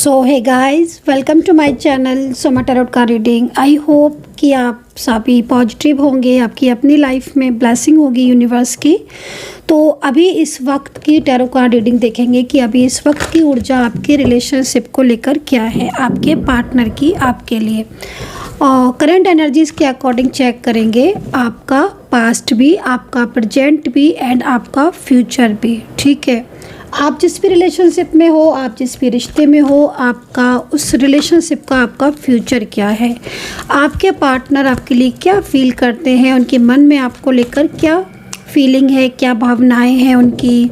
So hey guys, welcome to my channel Soma tarot का reading. I hope कि आप सभी पॉजिटिव होंगे, आपकी अपनी लाइफ में ब्लेसिंग होगी यूनिवर्स की। तो अभी इस वक्त की टैरो कार्ड रीडिंग देखेंगे कि अभी इस वक्त की ऊर्जा आपके रिलेशनशिप को लेकर क्या है, आपके पार्टनर की आपके लिए। और करंट एनर्जीज़ के अकॉर्डिंग चेक करेंगे आपका पास्ट भी, आपका प्रेजेंट भी एंड आपका फ्यूचर भी। ठीक है, आप जिस भी रिलेशनशिप में हो, आप जिस भी रिश्ते में हो, आपका उस रिलेशनशिप का आपका फ्यूचर क्या है, आपके पार्टनर आपके लिए क्या फील करते हैं, उनके मन में आपको लेकर क्या फीलिंग है, क्या भावनाएं हैं उनकी,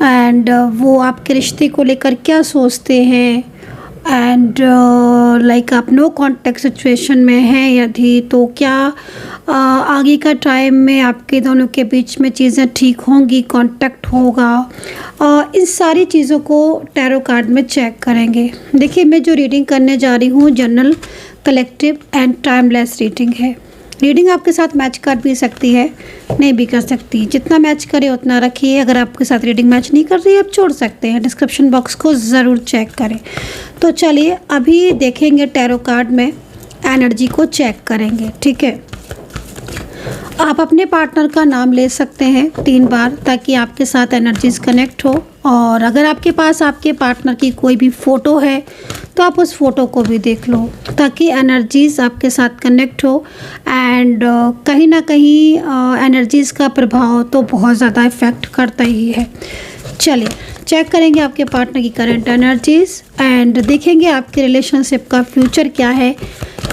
एंड वो आपके रिश्ते को लेकर क्या सोचते हैं। एंड लाइक आप नो कॉन्टेक्ट सिचुएशन में हैं यदि, तो क्या आगे का टाइम में आपके दोनों के बीच में चीज़ें ठीक होंगी, कांटेक्ट होगा। इन सारी चीज़ों को टैरो कार्ड में चेक करेंगे। देखिए, मैं जो रीडिंग करने जा रही हूँ general, collective and timeless reading है। रीडिंग आपके साथ मैच कर भी सकती है, नहीं भी कर सकती। जितना मैच करे उतना रखिए। अगर आपके साथ रीडिंग मैच नहीं कर रही है, आप छोड़ सकते हैं। डिस्क्रिप्शन बॉक्स को ज़रूर चेक करें। तो चलिए अभी देखेंगे टैरो कार्ड में एनर्जी को चेक करेंगे। ठीक है, आप अपने पार्टनर का नाम ले सकते हैं 3 बार ताकि आपके साथ एनर्जीज कनेक्ट हो। और अगर आपके पास आपके पार्टनर की कोई भी फ़ोटो है तो आप उस फ़ोटो को भी देख लो ताकि एनर्जीज़ आपके साथ कनेक्ट हो। एंड कहीं ना कहीं एनर्जीज़ का प्रभाव तो बहुत ज़्यादा इफ़ेक्ट करता ही है। चलिए चेक करेंगे आपके पार्टनर की करंट एनर्जीज़ एंड देखेंगे आपके रिलेशनशिप का फ्यूचर क्या है,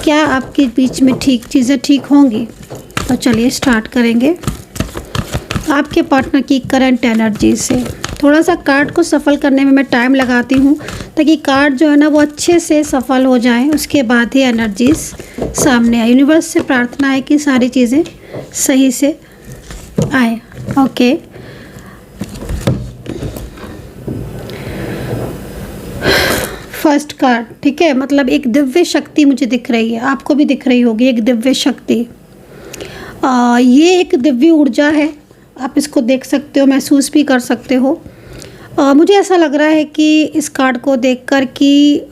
क्या आपके बीच में चीज़ें ठीक होंगी। तो चलिए स्टार्ट करेंगे आपके पार्टनर की करंट एनर्जी से। थोड़ा सा कार्ड को सफल करने में मैं टाइम लगाती हूँ ताकि कार्ड जो है ना वो अच्छे से सफल हो जाए, उसके बाद ही एनर्जीज सामने आए। यूनिवर्स से प्रार्थना है कि सारी चीज़ें सही से आए। ओके, फर्स्ट कार्ड, ठीक है, मतलब एक दिव्य शक्ति मुझे दिख रही है, आपको भी दिख रही होगी एक दिव्य शक्ति। ये एक दिव्य ऊर्जा है, आप इसको देख सकते हो, महसूस भी कर सकते हो। मुझे ऐसा लग रहा है कि इस कार्ड को देखकर कि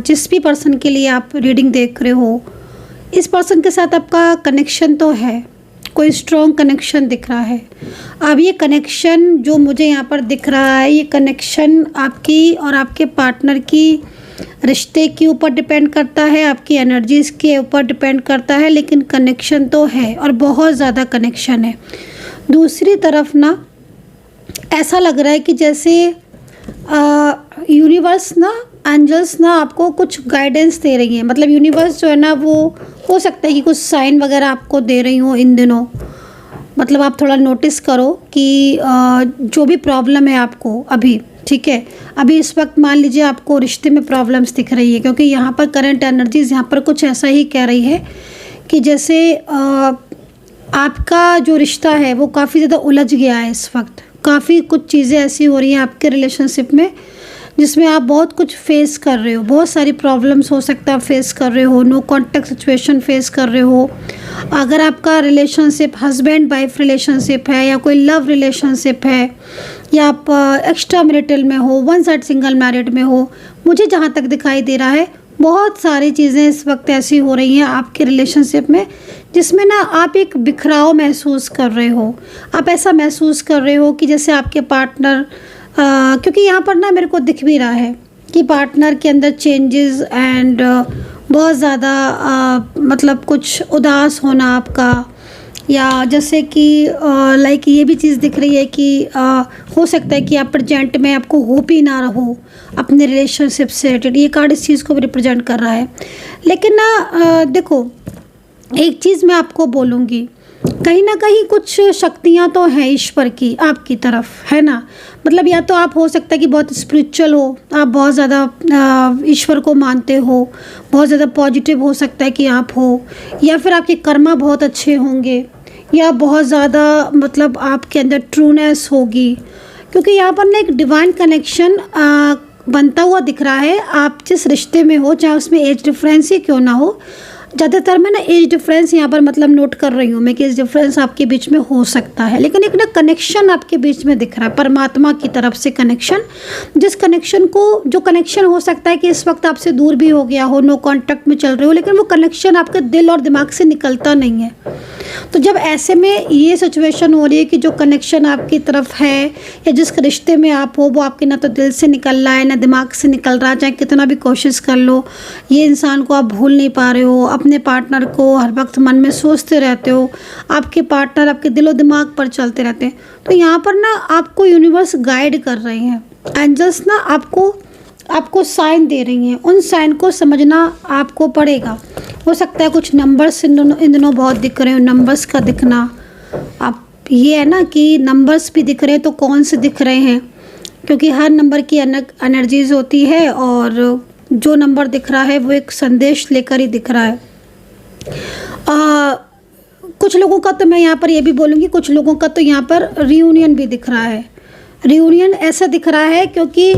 जिस भी पर्सन के लिए आप रीडिंग देख रहे हो, इस पर्सन के साथ आपका कनेक्शन तो है, कोई स्ट्रॉन्ग कनेक्शन दिख रहा है। अब ये कनेक्शन जो मुझे यहाँ पर दिख रहा है, ये कनेक्शन आपकी और आपके पार्टनर की रिश्ते के ऊपर डिपेंड करता है, आपकी एनर्जीज़ के ऊपर डिपेंड करता है, लेकिन कनेक्शन तो है और बहुत ज़्यादा कनेक्शन है। दूसरी तरफ ना ऐसा लग रहा है कि जैसे यूनिवर्स ना, एंजल्स ना आपको कुछ गाइडेंस दे रही हैं। मतलब यूनिवर्स जो है ना वो हो सकता है कि कुछ साइन वगैरह आपको दे रही हो इन दिनों। मतलब आप थोड़ा नोटिस करो कि जो भी प्रॉब्लम है आपको अभी, ठीक है, अभी इस वक्त मान लीजिए आपको रिश्ते में प्रॉब्लम्स दिख रही है, क्योंकि यहाँ पर करंट एनर्जीज यहाँ पर कुछ ऐसा ही कह रही है कि जैसे आपका जो रिश्ता है वो काफ़ी ज़्यादा उलझ गया है इस वक्त। काफ़ी कुछ चीज़ें ऐसी हो रही हैं आपके रिलेशनशिप में जिसमें आप बहुत कुछ फेस कर रहे हो, बहुत सारी प्रॉब्लम्स हो सकता है आप फेस कर रहे हो, नो कॉन्टेक्ट सिचुएशन फेस कर रहे हो। अगर आपका रिलेशनशिप हस्बैंड वाइफ रिलेशनशिप है या कोई लव रिलेशनशिप है या आप एक्स्ट्रा मैरिटल में हो, वन साइड सिंगल मैरिड में हो, मुझे जहाँ तक दिखाई दे रहा है बहुत सारी चीज़ें इस वक्त ऐसी हो रही हैं आपके रिलेशनशिप में जिसमें ना आप एक बिखराव महसूस कर रहे हो। आप ऐसा महसूस कर रहे हो कि जैसे आपके पार्टनर क्योंकि यहाँ पर ना मेरे को दिख भी रहा है कि पार्टनर के अंदर चेंजेस एंड बहुत ज़्यादा मतलब कुछ उदास होना आपका, या जैसे कि लाइक ये भी चीज़ दिख रही है कि हो सकता है कि आप प्रेजेंट में आपको होप ही ना रहो अपने रिलेशनशिप से रिलेटेड। ये कार्ड इस चीज़ को भी रिप्रेजेंट कर रहा है। लेकिन ना देखो, एक चीज़ मैं आपको बोलूँगी, कहीं ना कहीं कुछ शक्तियाँ तो हैं ईश्वर की आपकी तरफ, है ना। मतलब या तो आप हो सकता है कि बहुत स्पिरिचुअल हो, आप बहुत ज़्यादा ईश्वर को मानते हो, बहुत ज़्यादा पॉजिटिव हो सकता है कि आप हो, या फिर आपके कर्मा बहुत अच्छे होंगे, या बहुत ज़्यादा मतलब आपके अंदर ट्रूनेस होगी। क्योंकि यहाँ पर ना एक डिवाइन कनेक्शन बनता हुआ दिख रहा है। आप जिस रिश्ते में हो, चाहे उसमें एज डिफरेंस ही क्यों ना हो, ज़्यादातर मैं ना एज डिफरेंस यहाँ पर मतलब नोट कर रही हूँ मैं कि एज डिफरेंस आपके बीच में हो सकता है, लेकिन एक ना कनेक्शन आपके बीच में दिख रहा है, परमात्मा की तरफ से कनेक्शन, जिस कनेक्शन को, जो कनेक्शन हो सकता है कि इस वक्त आपसे दूर भी हो गया हो, नो कांटेक्ट में चल रहे हो, लेकिन वो कनेक्शन आपके दिल और दिमाग से निकलता नहीं है। तो जब ऐसे में ये सिचुएशन हो रही है कि जो कनेक्शन आपकी तरफ है या जिस रिश्ते में आप हो वो आपके ना तो दिल से निकल रहा है ना दिमाग से निकल रहा है, चाहे कितना भी कोशिश कर लो, ये इंसान को आप भूल नहीं पा रहे हो, अपने पार्टनर को हर वक्त मन में सोचते रहते हो, आपके पार्टनर आपके दिलो दिमाग पर चलते रहते हैं। तो यहाँ पर ना आपको यूनिवर्स गाइड कर रहे हैं, एंजल्स ना आपको साइन दे रही हैं, उन साइन को समझना आपको पड़ेगा। हो सकता है कुछ नंबर्स इन दिनों बहुत दिख रहे हो, नंबर्स का दिखना, आप ये है ना कि नंबर्स भी दिख रहे हैं, तो कौन से दिख रहे हैं, क्योंकि हर नंबर की अलग एनर्जीज होती है और जो नंबर दिख रहा है वो एक संदेश लेकर ही दिख रहा है। कुछ लोगों का तो मैं यहाँ पर ये भी बोलूँगी, कुछ लोगों का तो यहाँ पर रियूनियन भी दिख रहा है। रियूनियन ऐसा दिख रहा है क्योंकि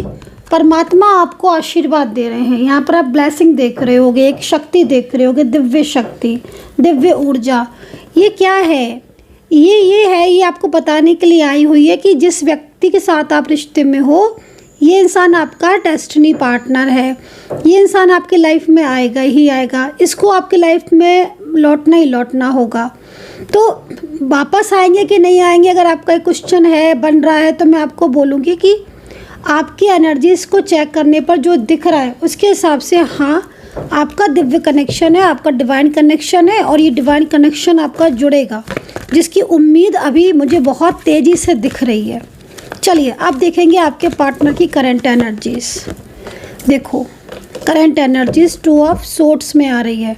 परमात्मा आपको आशीर्वाद दे रहे हैं, यहाँ पर आप ब्लेसिंग देख रहे होगे, एक शक्ति देख रहे होगे, दिव्य शक्ति, दिव्य ऊर्जा। ये क्या है? ये है, ये आपको बताने के लिए आई हुई है कि जिस व्यक्ति के साथ आप रिश्ते में हो, ये इंसान आपका डेस्टिनी पार्टनर है, ये इंसान आपकी लाइफ में आएगा ही आएगा, इसको आपकी लाइफ में लौटना ही लौटना होगा। तो वापस आएंगे कि नहीं आएंगे, अगर आपका एक क्वेश्चन है, बन रहा है, तो मैं आपको बोलूँगी कि आपकी एनर्जीज़ को चेक करने पर जो दिख रहा है उसके हिसाब से हाँ आपका दिव्य कनेक्शन है, आपका डिवाइन कनेक्शन है, और ये डिवाइन कनेक्शन आपका जुड़ेगा, जिसकी उम्मीद अभी मुझे बहुत तेज़ी से दिख रही है। चलिए अब देखेंगे आपके पार्टनर की करंट एनर्जीज़। देखो करंट एनर्जीज़ 2 ऑफ सोर्ड्स में आ रही है।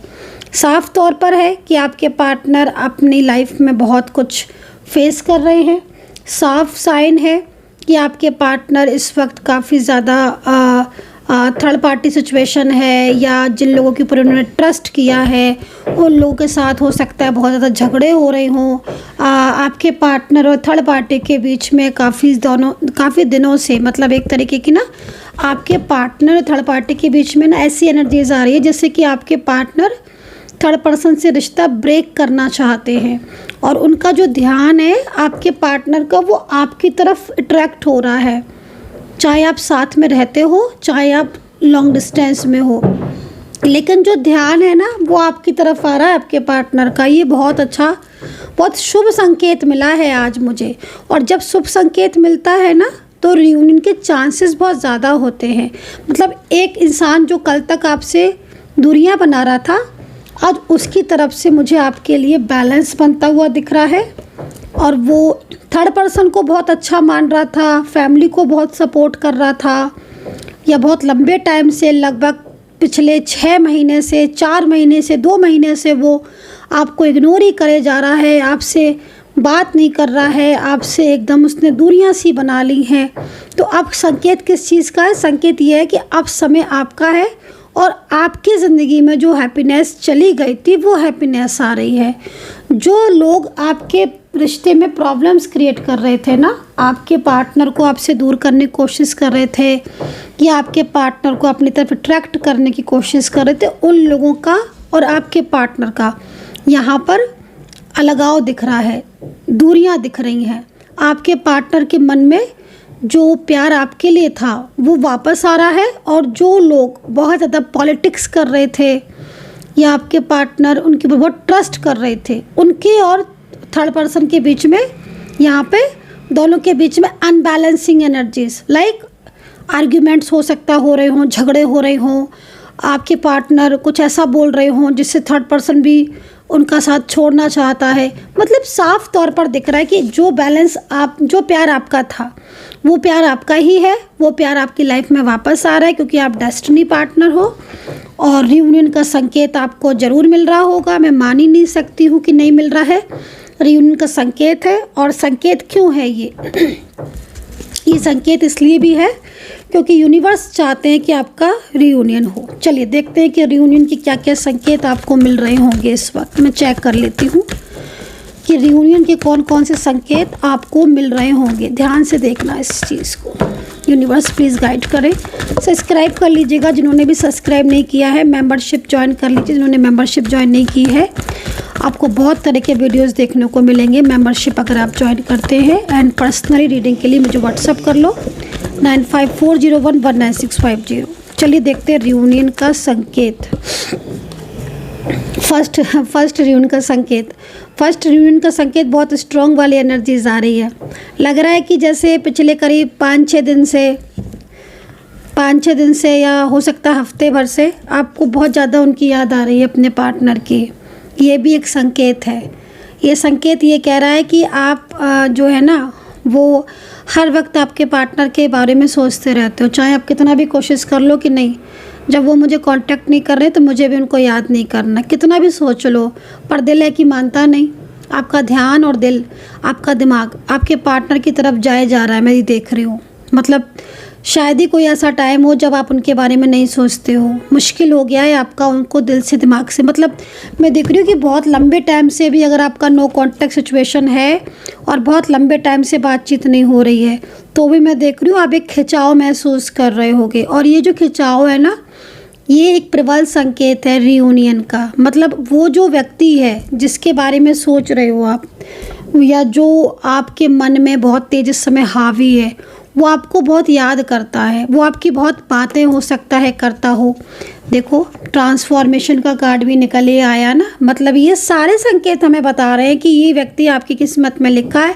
साफ तौर पर है कि आपके पार्टनर अपनी लाइफ में बहुत कुछ फेस कर रहे हैं। साफ साइन है कि आपके पार्टनर इस वक्त काफ़ी ज़्यादा थर्ड पार्टी सिचुएशन है, या जिन लोगों के ऊपर उन्होंने ट्रस्ट किया है उन लोगों के साथ हो सकता है बहुत ज़्यादा झगड़े हो रहे हों। आपके पार्टनर और थर्ड पार्टी के बीच में काफ़ी दिनों से, मतलब एक तरीके की ना आपके पार्टनर और थर्ड पार्टी के बीच में ना ऐसी एनर्जीज आ रही है जैसे कि आपके पार्टनर थर्ड पर्सन से रिश्ता ब्रेक करना चाहते हैं, और उनका जो ध्यान है आपके पार्टनर का वो आपकी तरफ अट्रैक्ट हो रहा है, चाहे आप साथ में रहते हो चाहे आप लॉन्ग डिस्टेंस में हो, लेकिन जो ध्यान है ना वो आपकी तरफ आ रहा है आपके पार्टनर का। ये बहुत अच्छा, बहुत शुभ संकेत मिला है आज मुझे। और जब शुभ संकेत मिलता है ना तो रियूनियन के चांसेस बहुत ज़्यादा होते हैं। मतलब एक इंसान जो कल तक आपसे दूरियां बना रहा था, आज उसकी तरफ से मुझे आपके लिए बैलेंस बनता हुआ दिख रहा है, और वो थर्ड पर्सन को बहुत अच्छा मान रहा था, फैमिली को बहुत सपोर्ट कर रहा था, या बहुत लंबे टाइम से, लगभग पिछले 6 महीने से, 4 महीने से, 2 महीने से वो आपको इग्नोर ही करे जा रहा है, आपसे बात नहीं कर रहा है, आपसे एकदम उसने दूरियां सी बना ली हैं। तो अब संकेत किस चीज़ का है? संकेत ये है कि अब समय आपका है, और आपकी ज़िंदगी में जो हैप्पीनेस चली गई थी वो हैप्पीनेस आ रही है। जो लोग आपके रिश्ते में प्रॉब्लम्स क्रिएट कर रहे थे ना, आपके पार्टनर को आपसे दूर करने की कोशिश कर रहे थे, या आपके पार्टनर को अपनी तरफ अट्रैक्ट करने की कोशिश कर रहे थे, उन लोगों का और आपके पार्टनर का यहाँ पर अलगाव दिख रहा है, दूरियाँ दिख रही हैं। आपके पार्टनर के मन में जो प्यार आपके लिए था वो वापस आ रहा है, और जो लोग बहुत ज़्यादा पॉलिटिक्स कर रहे थे या आपके पार्टनर उनके ऊपर बहुत ट्रस्ट कर रहे थे, उनके और थर्ड पर्सन के बीच में, यहाँ पे दोनों के बीच में अनबैलेंसिंग एनर्जीज, लाइक आर्ग्यूमेंट्स हो सकता हो रहे हों, झगड़े हो रहे हों, आपके पार्टनर कुछ ऐसा बोल रहे हों जिससे थर्ड पर्सन भी उनका साथ छोड़ना चाहता है। मतलब साफ तौर पर दिख रहा है कि जो बैलेंस आप, जो प्यार आपका था वो प्यार आपका ही है, वो प्यार आपकी लाइफ में वापस आ रहा है, क्योंकि आप डेस्टिनी पार्टनर हो, और रियूनियन का संकेत आपको ज़रूर मिल रहा होगा। मैं मान ही नहीं सकती हूँ कि नहीं मिल रहा है, रियूनियन का संकेत है। और संकेत क्यों है ये संकेत इसलिए भी है क्योंकि यूनिवर्स चाहते हैं कि आपका रियूनियन हो। चलिए देखते हैं कि रियूनियन के क्या क्या संकेत आपको मिल रहे होंगे। इस वक्त मैं चेक कर लेती हूँ कि रियूनियन के कौन कौन से संकेत आपको मिल रहे होंगे। ध्यान से देखना इस चीज़ को। यूनिवर्स प्लीज़ गाइड करें। सब्सक्राइब कर लीजिएगा जिन्होंने भी सब्सक्राइब नहीं किया है, मेंबरशिप ज्वाइन कर लीजिए जिन्होंने मेंबरशिप ज्वाइन नहीं की है। आपको बहुत तरह के वीडियोस देखने को मिलेंगे मेंबरशिप अगर आप ज्वाइन करते हैं। एंड पर्सनली रीडिंग के लिए मुझे व्हाट्सअप कर लो 9540119650। चलिए देखते हैं रियूनियन का संकेत। फर्स्ट रियूनियन का संकेत बहुत स्ट्रॉन्ग वाली एनर्जीज आ रही है। लग रहा है कि जैसे पिछले करीब 5-6 दिन से या हो सकता है हफ्ते भर से आपको बहुत ज़्यादा उनकी याद आ रही है अपने पार्टनर की। ये भी एक संकेत है। ये संकेत ये कह रहा है कि आप जो है ना वो हर वक्त आपके पार्टनर के बारे में सोचते रहते हो, चाहे आप कितना भी कोशिश कर लो कि नहीं, जब वो मुझे कांटेक्ट नहीं कर रहे तो मुझे भी उनको याद नहीं करना। कितना भी सोच लो पर दिल है कि मानता नहीं। आपका ध्यान और दिल, आपका दिमाग आपके पार्टनर की तरफ जाए जा रहा है। मैं ये देख रही हूँ, मतलब शायद ही कोई ऐसा टाइम हो जब आप उनके बारे में नहीं सोचते हो। मुश्किल हो गया है आपका उनको दिल से दिमाग से, मतलब मैं देख रही हूँ कि बहुत लंबे टाइम से भी अगर आपका नो कांटेक्ट सिचुएशन है और बहुत लंबे टाइम से बातचीत नहीं हो रही है तो भी मैं देख रही हूँ आप एक खिंचाव महसूस कर रहे होगे। और ये जो खिंचाव है ना, ये एक प्रबल संकेत है रियूनियन का। मतलब वो जो व्यक्ति है जिसके बारे में सोच रहे हो आप, या जो आपके मन में बहुत तेज इस समय हावी है, वो आपको बहुत याद करता है, वो आपकी बहुत बातें हो सकता है करता हो। देखो ट्रांसफॉर्मेशन का कार्ड भी निकल ही आया ना। मतलब ये सारे संकेत हमें बता रहे हैं कि ये व्यक्ति आपकी किस्मत में लिखा है,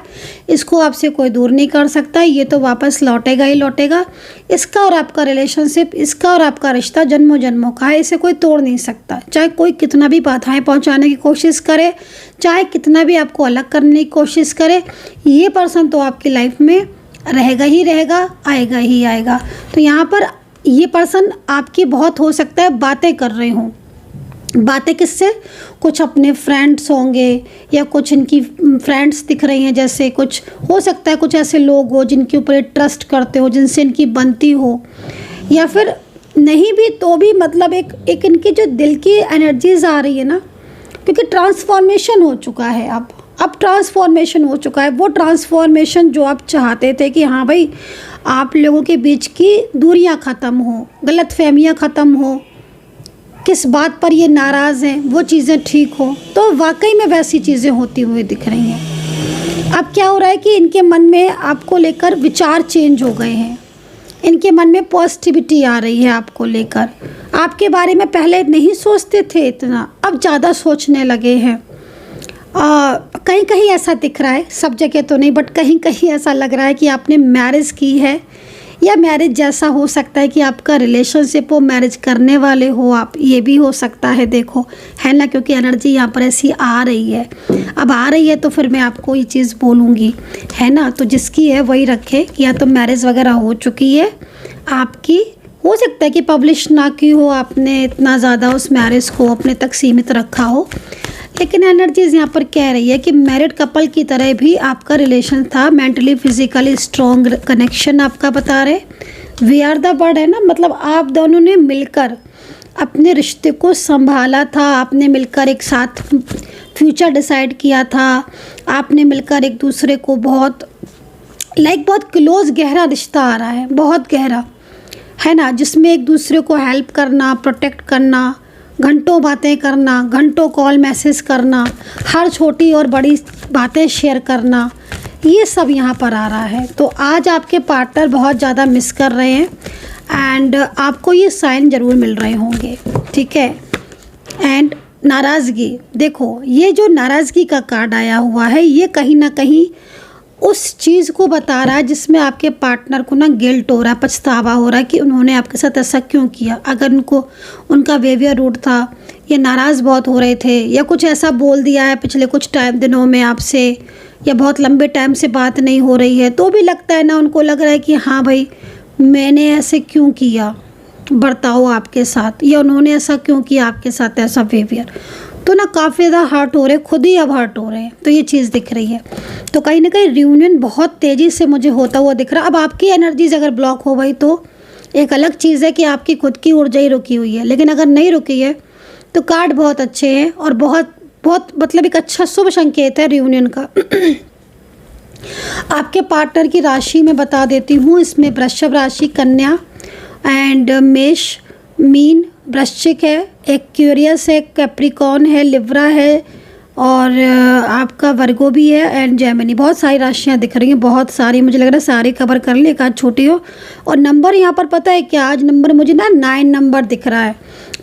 इसको आपसे कोई दूर नहीं कर सकता, ये तो वापस लौटेगा ही लौटेगा। इसका और आपका रिलेशनशिप, इसका और आपका रिश्ता जन्मों जन्मों का है, इसे कोई तोड़ नहीं सकता। चाहे कोई कितना भी बाधाएं पहुंचाने की कोशिश करे, चाहे कितना भी आपको अलग करने की कोशिश करे, ये पर्सन तो आपकी लाइफ में रहेगा ही रहेगा, आएगा ही आएगा। तो यहाँ पर ये पर्सन आपकी बहुत हो सकता है बातें कर रहे हों। बातें किससे? कुछ अपने फ्रेंड्स होंगे या कुछ इनकी फ्रेंड्स दिख रही हैं, जैसे कुछ हो सकता है कुछ ऐसे लोग हो जिनके ऊपर ट्रस्ट करते हो, जिनसे इनकी बनती हो, या फिर नहीं भी तो भी मतलब एक इनकी जो दिल की एनर्जीज आ रही है ना, क्योंकि ट्रांसफॉर्मेशन हो चुका है। अब ट्रांसफॉर्मेशन हो चुका है, वो ट्रांसफॉर्मेशन जो आप चाहते थे कि हाँ भाई आप लोगों के बीच की दूरियां ख़त्म हो, गलतफहमियां ख़त्म हो, किस बात पर ये नाराज़ हैं वो चीज़ें ठीक हो, तो वाकई में वैसी चीज़ें होती हुई दिख रही हैं। अब क्या हो रहा है कि इनके मन में आपको लेकर विचार चेंज हो गए हैं, इनके मन में पॉजिटिविटी आ रही है आपको लेकर। आपके बारे में पहले नहीं सोचते थे इतना, अब ज़्यादा सोचने लगे हैं। कहीं कहीं ऐसा दिख रहा है, सब जगह तो नहीं बट कहीं कहीं ऐसा लग रहा है कि आपने मैरिज की है, या मैरिज जैसा हो सकता है कि आपका रिलेशनशिप हो, मैरिज करने वाले हो आप, ये भी हो सकता है। देखो है ना, क्योंकि एनर्जी यहाँ पर ऐसी आ रही है। अब आ रही है तो फिर मैं आपको ये चीज़ बोलूँगी, है ना। तो जिसकी है वही रखे कि या तो मैरिज वगैरह हो चुकी है आपकी, हो सकता है कि पब्लिश ना की हो आपने इतना ज़्यादा उस मैरिज को अपने तक सीमित रखा हो, लेकिन एनर्जीज यहाँ पर कह रही है कि मैरिड कपल की तरह भी आपका रिलेशन था, मेंटली फिजिकली स्ट्रॉन्ग कनेक्शन आपका बता रहे। वी आर द बर्ड है ना, मतलब आप दोनों ने मिलकर अपने रिश्ते को संभाला था, आपने मिलकर एक साथ फ्यूचर डिसाइड किया था, आपने मिलकर एक दूसरे को बहुत बहुत क्लोज गहरा रिश्ता आ रहा है, बहुत गहरा, है ना, जिसमें एक दूसरे को हेल्प करना, प्रोटेक्ट करना, घंटों बातें करना, घंटों कॉल मैसेज करना, हर छोटी और बड़ी बातें शेयर करना, ये सब यहाँ पर आ रहा है। तो आज आपके पार्टनर बहुत ज़्यादा मिस कर रहे हैं एंड आपको ये साइन ज़रूर मिल रहे होंगे, ठीक है। एंड नाराज़गी, देखो ये जो नाराज़गी का कार्ड आया हुआ है, ये कहीं ना कहीं उस चीज़ को बता रहा है जिसमें आपके पार्टनर को ना गिल्ट हो रहा है, पछतावा हो रहा है कि उन्होंने आपके साथ ऐसा क्यों किया। अगर उनको उनका बिहेवियर रूड था, ये नाराज़ बहुत हो रहे थे, या कुछ ऐसा बोल दिया है पिछले कुछ दिनों में आपसे, या बहुत लंबे टाइम से बात नहीं हो रही है, तो भी लगता है ना, उनको लग रहा है कि हाँ भाई मैंने ऐसे क्यों किया बर्ताव आपके साथ, या उन्होंने ऐसा क्यों किया आपके साथ ऐसा बिहेवियर। तो ना काफ़ी ज़्यादा हर्ट हो रहे, खुद ही अब हर्ट हो रहे हैं। तो ये चीज़ दिख रही है। तो कहीं ना कहीं रियूनियन बहुत तेज़ी से मुझे होता हुआ दिख रहा है। अब आपकी एनर्जीज अगर ब्लॉक हो गई तो एक अलग चीज़ है कि आपकी खुद की ऊर्जा ही रुकी हुई है, लेकिन अगर नहीं रुकी है तो कार्ड बहुत अच्छे हैं और बहुत बहुत मतलब एक अच्छा शुभ संकेत है रियूनियन का। आपके पार्टनर की राशि मैं बता देती हूँ। इसमें वृषभ राशि, कन्या एंड मेष, मीन, वृश्चिक है, एक क्यूरियस है, कैप्रिकॉर्न है, लिब्रा है और आपका वर्गो भी है एंड जेमिनी। बहुत सारी राशियाँ दिख रही हैं, बहुत सारी, मुझे लग रहा है सारी कवर कर ले, एक आध छोटी हो। और नंबर यहाँ पर पता है क्या, आज नंबर मुझे ना 9 नंबर दिख रहा है।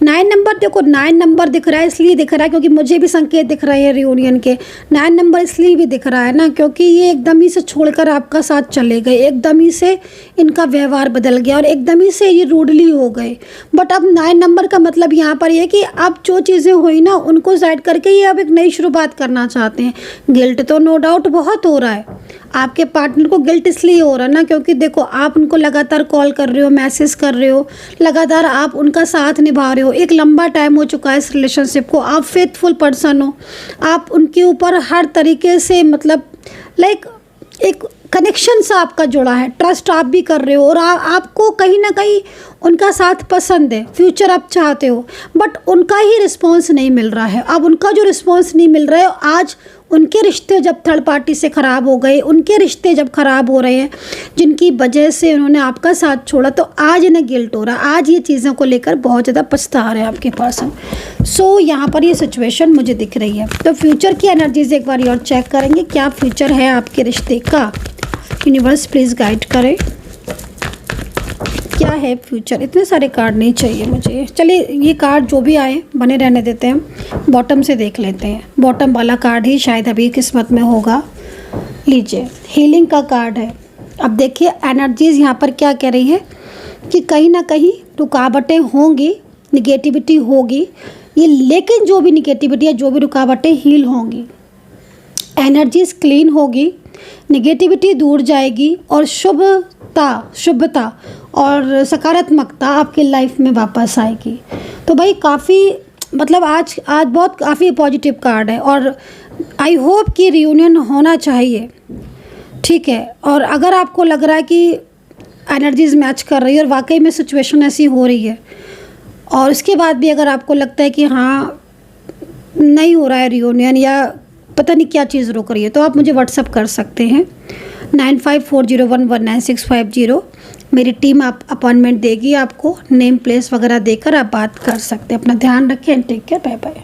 9 नंबर, देखो 9 नंबर दिख रहा है इसलिए दिख रहा है क्योंकि मुझे भी संकेत दिख रहे हैं रियूनियन के। 9 नंबर इसलिए भी दिख रहा है ना क्योंकि ये एकदम ही से छोड़कर आपका साथ चले गए, एकदम ही से इनका व्यवहार बदल गया और एकदम ही से ये रूडली हो गए। बट अब 9 नंबर का मतलब यहाँ पर ये कि अब जो चीज़ें हुई ना उनको साइड करके ये अब एक नई शुरुआत करना चाहते हैं। गिल्ट तो नो डाउट बहुत हो रहा है, आपके पार्टनर को गिल्ट इसलिए हो रहा है ना क्योंकि देखो आप उनको लगातार कॉल कर रहे हो, मैसेज कर रहे हो, लगातार आप उनका साथ निभा रहे हो। एक लंबा टाइम हो चुका है इस रिलेशनशिप को, आप फेथफुल पर्सन हो, आप उनके ऊपर हर तरीके से मतलब लाइक एक कनेक्शन सा आपका जुड़ा है, ट्रस्ट आप भी कर रहे हो और आपको कहीं ना कहीं उनका साथ पसंद है, फ्यूचर आप चाहते हो, बट उनका ही रिस्पॉन्स नहीं मिल रहा है। अब उनका जो रिस्पॉन्स नहीं मिल रहा है, आज उनके रिश्ते जब थर्ड पार्टी से ख़राब हो गए, उनके रिश्ते जब ख़राब हो रहे हैं जिनकी वजह से उन्होंने आपका साथ छोड़ा, तो आज इन्हें गिल्ट हो रहा है, आज ये चीज़ों को लेकर बहुत ज़्यादा पछता रहे हैं आपके पास हम। सो यहाँ पर ये सिचुएशन मुझे दिख रही है। तो फ्यूचर की एनर्जीज एक बार और चेक करेंगे, क्या फ्यूचर है आपके रिश्ते का। यूनिवर्स प्लीज़ गाइड करें, क्या है फ्यूचर। इतने सारे कार्ड नहीं चाहिए मुझे, चलिए ये कार्ड जो भी आए बने रहने देते हैं। बॉटम से देख लेते हैं, बॉटम वाला कार्ड ही शायद अभी किस्मत में होगा। लीजिए, हीलिंग का कार्ड है। अब देखिए एनर्जीज़ यहाँ पर क्या कह रही है कि कहीं ना कहीं रुकावटें होंगी, निगेटिविटी होगी ये, लेकिन जो भी निगेटिविटी है, जो भी रुकावटें हील होंगी, एनर्जीज क्लीन होगी, निगेटिविटी दूर जाएगी और शुभता और सकारात्मकता आपकी लाइफ में वापस आएगी। तो भाई काफ़ी मतलब आज बहुत काफ़ी पॉजिटिव कार्ड है और आई होप कि रियूनियन होना चाहिए, ठीक है। और अगर आपको लग रहा है कि एनर्जीज मैच कर रही है और वाकई में सिचुएशन ऐसी हो रही है और इसके बाद भी अगर आपको लगता है कि हाँ नहीं हो रहा है रियूनियन या पता नहीं क्या चीज़ रोक रही है, तो आप मुझे व्हाट्सअप कर सकते हैं 9540119650। मेरी टीम आप अपॉइंटमेंट देगी आपको, नेम प्लेस वगैरह देकर आप बात कर सकते हैं। अपना ध्यान रखें, टेक केयर, बाय बाय।